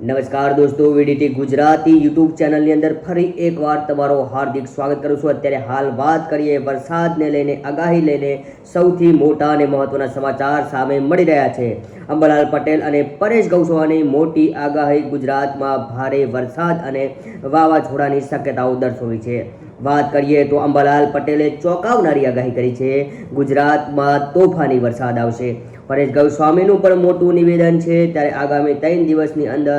નમસ્કાર દોસ્તો, VDT Gujarati YouTube ચેનલની અંદર ફરી એકવાર તમારો હાર્દિક સ્વાગત કરું છું। અત્યારે હાલ વાત કરીએ વરસાદને લઈને, આગાહી લઈને સૌથી મોટા અને મહત્વના સમાચાર સામે મળી રહ્યા છે। અંબાલાલ પટેલ અને પરેશ ગૌસ્વામીની મોટી આગાહી, ગુજરાતમાં ભારે વરસાદ અને વાવાઝોડાની શક્યતાઓ દર્શાવી છે। વાત કરીએ તો અંબાલાલ પટેલે ચોંકાવનારી આગાહી કરી છે। ગુજરાતમાં તોફાની વરસાદ આવશે। પરેશ ગૌસ્વામીનું પણ મોટું નિવેદન છે। ત્યારે આગામી 3 દિવસની અંદર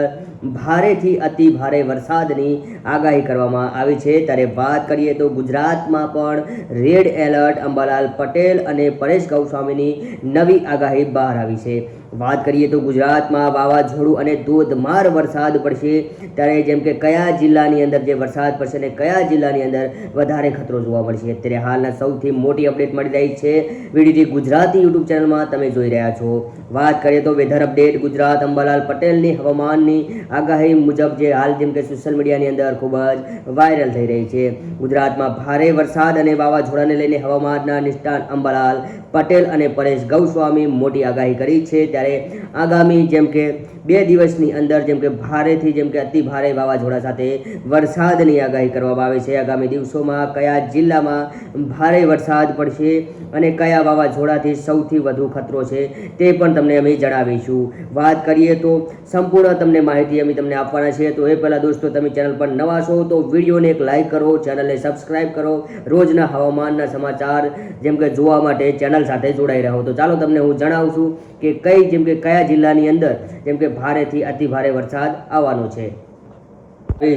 ભારેથી અતિ ભારે વરસાદની આગાહી કરવામાં આવી છે। ત્યારે વાત કરીએ તો ગુજરાતમાં પણ રેડ એલર્ટ, અંબાલાલ પટેલ અને પરેશ ગૌસ્વામીની નવી આગાહી બહાર આવી છે। વાત કરીએ તો ગુજરાતમાં વાવાઝોડું અને ધોધમાર વરસાદ પડશે। ત્યારે જેમ કે કયા જિલ્લાની અંદર જે વરસાદ પડશે અને કયા જિલ્લાની અંદર વધારે ખતરો જોવા મળશે, અત્યારે હાલના સૌથી મોટી અપડેટ મળી રહી છે વીડીટી ગુજરાતી યુટ્યુબ ચેનલમાં તમે જોઈ રહ્યા છો। વાત કરીએ તો વેધર અપડેટ ગુજરાત, અંબાલાલ પટેલની હવામાનની આગાહી મુજબ જે હાલ જેમ કે સોશિયલ મીડિયાની અંદર ખૂબ જ વાયરલ થઈ રહી છે। ગુજરાતમાં ભારે વરસાદ અને વાવાઝોડાને લઈને હવામાનના નિષ્ણાત અંબાલાલ પટેલ અને પરેશ ગૌસ્વામી મોટી આગાહી કરી છે। ત્યારે આગામી જેમ કે 2 દિવસની અંદર જેમ કે ભારેથી જેમ કે અતિ ભારે વાવાઝોડા સાથે વરસાદની આગાહી કરવામાં આવે છે। આગામી દિવસોમાં કયા જિલ્લામાં ભારે વરસાદ પડશે અને કયા વાવાઝોડાથી સૌથી વધુ ખતરો છે તે પણ તમને અમે જણાવીશું। વાત કરીએ તો સંપૂર્ણ તમને માહિતી અમે તમને આપવાના છે। તો એ પહેલાં દોસ્તો, તમે ચેનલ પર નવા છો તો વિડીયોને એક લાઇક કરો, ચેનલને સબસ્ક્રાઈબ કરો, રોજના હવામાનના સમાચાર જેમ કે જોવા માટે ચેનલ સાથે જોડાઈ રહો। તો ચાલો તમને હું જણાવું છું કે જેમ કે કયા જિલ્લાની અંદર જેમ કે ભારેથી અતિ ભારે વરસાદ આવવાનો છે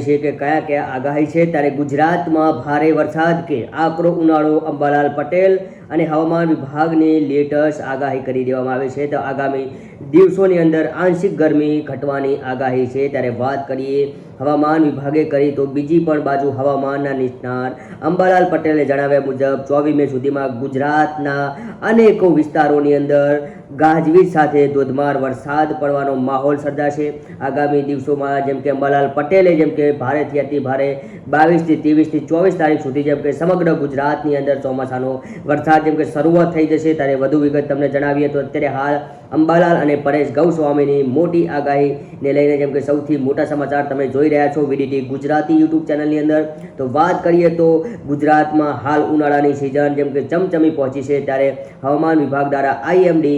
છે કે કયા કયા આગાહી છે। ત્યારે ગુજરાતમાં ભારે વરસાદ કે આકરો ઉનાળો, અંબાલાલ પટેલ અને હવામાન વિભાગની લેટેસ્ટ આગાહી કરી દેવામાં આવે છે। તો આગામી દિવસોની અંદર આંશિક ગરમી ઘટવાની આગાહી છે। ત્યારે વાત કરીએ હવામાન વિભાગે કરી તો બીજી પણ બાજુ હવામાનના નિષ્ણાત અંબાલાલ પટેલે જણાવ્યા મુજબ 24 મે સુધીમાં ગુજરાતના અનેકો વિસ્તારોની અંદર ગાજવીજ સાથે ધોધમાર વરસાદ પડવાનો માહોલ સર્જાશે। આગામી દિવસોમાં જેમ કે અંબાલાલ પટેલે જેમ કે ભારેથી અતિ ભારે 22 થી 23 થી 24 તારીખ સુધી જેમ કે સમગ્ર ગુજરાતની અંદર ચોમાસાનો વરસાદ જેમ કે શરૂઆત થઈ જશે। ત્યારે વધુ વિગત તમને જણાવીએ તો અત્યારે હાલ અંબાલાલ અને પરેશ ગૌસ્વામીની મોટી આગાહીને લઈને જેમ કે સૌથી મોટા સમાચાર તમે જોઈ રહ્યા છો વીડીટી ગુજરાતી યુટ્યુબ ચેનલની અંદર। તો વાત કરીએ તો ગુજરાતમાં હાલ ઉનાળાની સિઝન જેમ કે ચમચમી પહોંચી છે। ત્યારે હવામાન વિભાગ દ્વારા IMD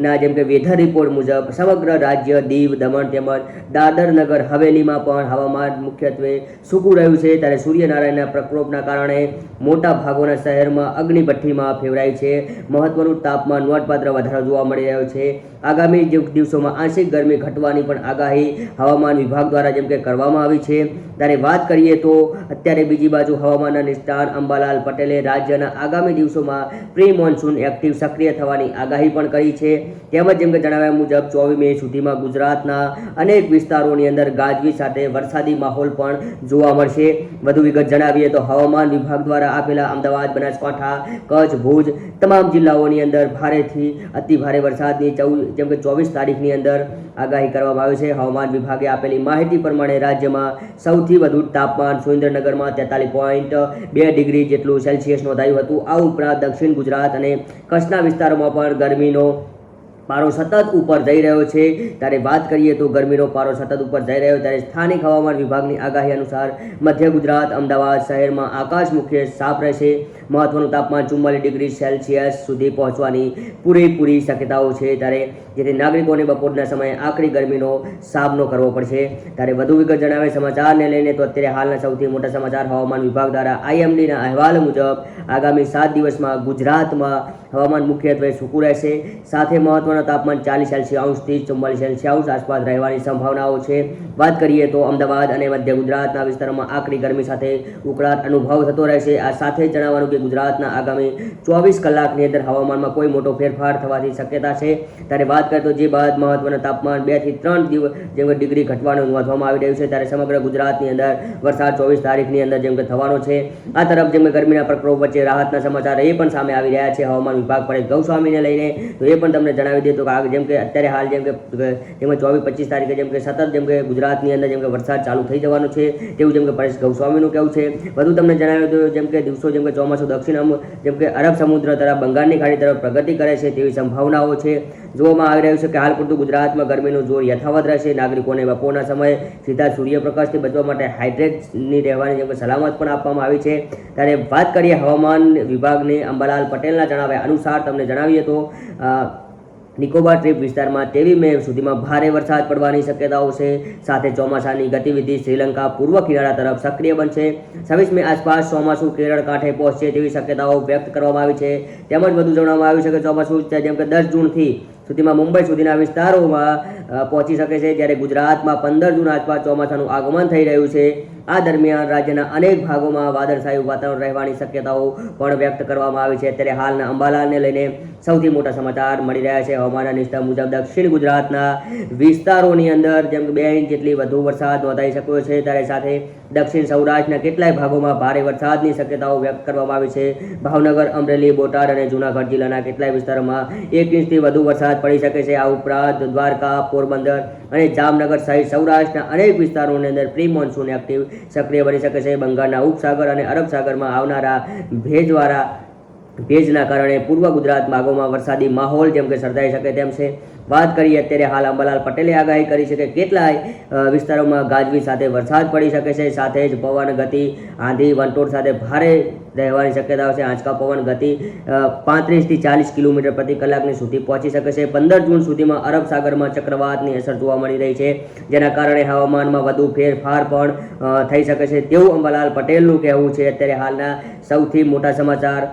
ના જેમ કે વેધર રિપોર્ટ મુજબ સમગ્ર રાજ્ય, દીવ, દમણ તેમજ દાદર નગર હવેલીમાં પણ હવામાન મુખ્યત્વે સૂકું રહ્યું છે। ત્યારે સૂર્યનારાયણના પ્રકોપના કારણે મોટા ભાગોના શહેરમાં અગ્નિભઠ્ઠીમાં ફેવરાય છે। મહત્વનું તાપમાન નોંધપાત્ર વધારો જોવા મળી રહ્યો છે। આગામી દિવસોમાં આંશિક ગરમી ઘટવાની પણ આગાહી હવામાન વિભાગ દ્વારા જેમ કે કરવામાં આવી છે। ત્યારે વાત કરીએ તો અત્યારે બીજી બાજુ હવામાનના નિષ્ણાત અંબાલાલ પટેલે રાજ્યના આગામી દિવસોમાં પ્રી મોન્સૂન એક્ટિવ સક્રિય થવાની આગાહી પણ કરી છે। તેમજ જેમ કે જણાવ્યા મુજબ 24 મે સુધીમાં ગુજરાતના અનેક વિસ્તારોની અંદર ગાજવીજ સાથે વરસાદી માહોલ પણ જોવા મળશે। વધુ વિગત જણાવીએ તો હવામાન વિભાગ દ્વારા આપેલા અમદાવાદ, બનાસકાંઠા, કચ્છ, ભુજ તમામ જિલ્લાઓની અંદર ભારેથી અતિ ભારે વરસાદની જેમ કે 24 તારીખની અંદર આગાહી કરવામાં આવી છે। હવામાન વિભાગે આપેલી માહિતી પ્રમાણે રાજ્યમાં સૌથી વધુ તાપમાન સુરેન્દ્રનગરમાં 43.2 ડિગ્રી જેટલું સેલ્સિયસ નોંધાયું હતું। આ ઉપરાંત દક્ષિણ ગુજરાત અને કચ્છના વિસ્તારોમાં પણ ગરમીનો પારો સતત ઉપર જઈ રહ્યો છે। ત્યારે વાત કરીએ તો ગરમીનો પારો સતત ઉપર જઈ રહ્યો, ત્યારે સ્થાનિક હવામાન વિભાગની આગાહી અનુસાર મધ્ય ગુજરાત, અમદાવાદ શહેરમાં આકાશ મુખ્ય સાફ રહેશે। મહત્વનું તાપમાન 44 ડિગ્રી સેલ્સિયસ સુધી પહોંચવાની પૂરેપૂરી શક્યતાઓ છે। ત્યારે જેથી નાગરિકોને બપોરના સમયે આકરી ગરમીનો સામનો કરવો પડશે। ત્યારે વધુ વિગત જણાવે સમાચારને લઈને તો અત્યારે હાલના સૌથી મોટા સમાચાર હવામાન વિભાગ દ્વારા IMDના અહેવાલ મુજબ આગામી 7 દિવસમાં ગુજરાતમાં હવામાન મુખ્યત્વે સૂકું રહેશે। સાથે મહત્વના તાપમાન 40 સેલ્સિયસથી 44 સેલ્સિયસ આસપાસ રહેવાની સંભાવનાઓ છે। વાત કરીએ તો અમદાવાદ અને મધ્ય ગુજરાતના વિસ્તારોમાં આકરી ગરમી સાથે ઉકળાટ અનુભવ થતો રહેશે। આ સાથે જણાવવાનું કે ગુજરાતના આગામી 24 કલાકની અંદર હવામાનમાં કોઈ મોટો ફેરફાર થવાની શક્યતા છે। ત્યારે વાત કરીએ તો જે બાદ મહત્વના તાપમાન 2 થી 3 જેમ કે ડિગ્રી ઘટવાનું નોંધવામાં આવી રહ્યું છે। ત્યારે સમગ્ર ગુજરાતની અંદર વરસાદ 24 તારીખની અંદર જેમ કે થવાનો છે। આ તરફ જેમ કે ગરમીના પ્રકોપ વચ્ચે રાહતના સમાચાર એ પણ સામે આવી રહ્યા છે હવામાન વિભાગ પરેશ ગૌસ્વામીને લઈને। તો એ પણ તમને જણાવી દઈએ તો જેમ કે અત્યારે હાલ જેમ કે 24-25 તારીખે જેમ કે સતત જેમ કે ગુજરાતની અંદર જેમ કે વરસાદ ચાલુ થઈ જવાનો છે તેવું જેમ કે પરેશ ગૌસ્વામીનું કહેવું છે। વધુ તમને જણાવ્યું તો જેમ કે દિવસો જેમ કે ચોમાસું દક્ષિણ જેમ કે અરબ સમુદ્ર તરફ બંગાળની ખાડી તરફ પ્રગતિ કરે છે તેવી સંભાવનાઓ છે જોવામાં આવી રહ્યું છે કે હાલ પૂરતું ગુજરાતમાં ગરમીનું જોર યથાવત રહેશે. નાગરિકોને બપોરના સમયે સીધા સૂર્યપ્રકાશથી બચવા માટે હાઇડ્રેટની રહેવાની જેમ કે સલામત પણ આપવામાં આવી છે. ત્યારે વાત કરીએ હવામાન વિભાગની અંબાલાલ પટેલના જણાવ્યા અનુસાર તમને જણાવીએ તો નિકોબાર ટ્રીપ વિસ્તારમાં 23 મે સુધીમાં ભારે વરસાદ પડવાની શક્યતાઓ છે. સાથે ચોમાસાની ગતિવિધિ શ્રીલંકા પૂર્વ કિનારા તરફ સક્રિય બનશે. 26 મે આસપાસ ચોમાસું કેરળ કાંઠે પહોંચશે તેવી શક્યતાઓ વ્યક્ત કરવામાં આવી છે. તેમજ વધુ જણાવવામાં આવ્યું છે કે ચોમાસું જેમ કે 10 જૂનથી સુધીમાં મુંબઈ સુધીના વિસ્તારોમાં પહોંચી શકે છે. જ્યારે ગુજરાતમાં 15 જૂન આસપાસ ચોમાસાનું આગમન થઈ રહ્યું છે. આ દરમિયાન રાજ્યના અનેક ભાગોમાં વાદળછાયું વાતાવરણ રહેવાની શક્યતાઓ પણ વ્યક્ત કરવામાં આવી છે. ત્યારે હાલના અંબાલાલને લઈને સૌથી મોટા સમાચાર મળી રહ્યા છે. હવામાન નિષ્ણાત મુજબ દક્ષિણ ગુજરાતના વિસ્તારોની અંદર જેમ કે 2 ઇંચ જેટલી વધુ વરસાદ નોંધાઈ શક્યો છે. ત્યારે સાથે દક્ષિણ સૌરાષ્ટ્રના કેટલાય ભાગોમાં ભારે વરસાદની શક્યતાઓ વ્યક્ત કરવામાં આવી છે. ભાવનગર, અમરેલી, બોટાદ અને જૂનાગઢ જિલ્લાના કેટલાય વિસ્તારોમાં 1 ઇંચથી વધુ વરસાદ પડી શકે છે. આ ઉપરાંત દ્વારકા, પોરબંદર અને જામનગર સહિત સૌરાષ્ટ્રના અનેક વિસ્તારોની અંદર પ્રી મોન્સૂન એક્ટિવ સક્રિય બની શકે છે. બંગાળના ઉપસાગર અને અરબ સાગરમાં આવનારા ભેજના કારણે પૂર્વ ગુજરાત ભાગોમાં વરસાદી માહોલ જેમ કે સર્જાઈ શકે તેમ છે. વાત કરીએ અત્યારે હાલ અંબાલાલ પટેલે આગાહી કરી છે કે કેટલાય વિસ્તારોમાં ગાજવીજ સાથે વરસાદ પડી શકે છે. સાથે જ પવન ગતિ આંધી વંટોળ સાથે ભારે રહેવાની શક્યતાઓ છે. આંચકા પવન ગતિ 35 થી 40 કિલોમીટર પ્રતિ કલાકની સુધી પહોંચી શકે છે. 15 જૂન સુધીમાં અરબ સાગરમાં ચક્રવાતની અસર જોવા મળી રહી છે, જેના કારણે હવામાનમાં વધુ ફેરફાર પણ થઈ શકે છે તેવું અંબાલાલ પટેલનું કહેવું છે. અત્યારે હાલના સૌથી મોટા સમાચાર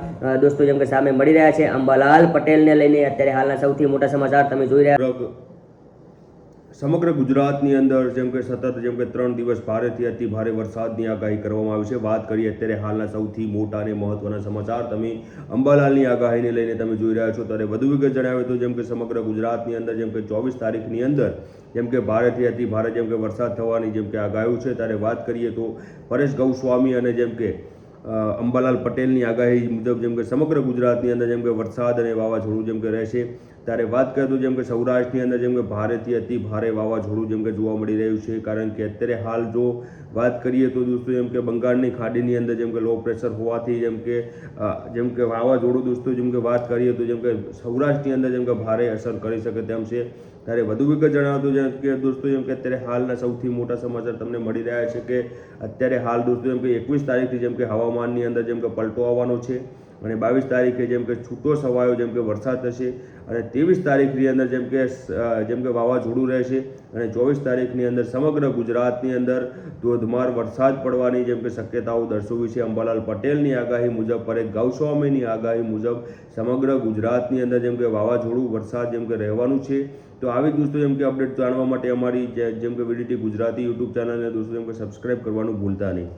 દોસ્તો જેમ કે સામે મળી રહ્યા છે. અંબાલાલ પટેલને લઈને અત્યારે હાલના સૌથી મોટા સમાચાર તમે જોઈ રહ્યા. સમગ્ર ગુજરાતની અંદર જેમ કે સતત જેમ કે 3 દિવસ ભારેથી અતિ ભારે વરસાદની આગાહી કરવામાં આવી છે. વાત કરીએ અત્યારે હાલના સૌથી મોટા અને મહત્વના સમાચાર તમે અંબાલાલની આગાહીને લઈને તમે જોઈ રહ્યા છો. ત્યારે વધુ વિગત જણાવે તો જેમ કે સમગ્ર ગુજરાતની અંદર જેમ કે 24 તારીખની અંદર જેમ કે ભારેથી અતિ ભારે જેમ કે વરસાદ થવાની જેમ કે આગાહી છે. ત્યારે વાત કરીએ તો પરેશ ગૌસ્વામી અને જેમ કે અંબાલાલ પટેલની આગાહી મુજબ જેમ કે સમગ્ર ગુજરાતની અંદર જેમ કે વરસાદ અને વાવાઝોડું જેમ કે રહેશે. ત્યારે વાત કરીએ તો જેમ કે સૌરાષ્ટ્રની અંદર જેમ કે ભારેથી અતિ ભારે વાવાઝોડું જેમ કે જોવા મળી રહ્યું છે. કારણ કે અત્યારે હાલ જો વાત કરીએ તો દોસ્તો જેમ કે બંગાળની ખાડીની અંદર જેમ કે લો પ્રેશર હોવાથી જેમ કે વાવાઝોડું દોસ્તો જેમ કે વાત કરીએ તો જેમ કે સૌરાષ્ટ્રની અંદર જેમ કે ભારે અસર કરી શકે તેમ છે. ત્યારે વધુ વિગત જણાવતું જેમ કે દોસ્તો જેમ કે અત્યારે હાલના સૌથી મોટા સમાચાર તમને મળી રહ્યા છે કે અત્યારે હાલ દોસ્તો જેમ કે 21 તારીખથી જેમ કે હવામાનની અંદર જેમ કે પલટો આવવાનો છે અને 22 તારીખે જેમ કે છૂટો છવાયો જેમ કે વરસાદ થશે અને 23 તારીખની અંદર જેમ કે વાવાઝોડું રહેશે અને 24 તારીખની અંદર સમગ્ર ગુજરાતની અંદર ધોધમાર વરસાદ પડવાની જેમ કે શક્યતાઓ દર્શાવી છે. અંબાલાલ પટેલની આગાહી મુજબ, પરેશ ગૌસ્વામીની આગાહી મુજબ સમગ્ર ગુજરાતની અંદર જેમ કે વાવાઝોડું વરસાદ જેમ કે રહેવાનું છે. તો આવી દોસ્તો જેમ કે અપડેટ જાણવા માટે અમારી જેમ કે VDT ગુજરાતી યુટ્યુબ ચેનલને દોસ્તો જેમ કે સબસ્ક્રાઇબ કરવાનું ભૂલતા નહીં.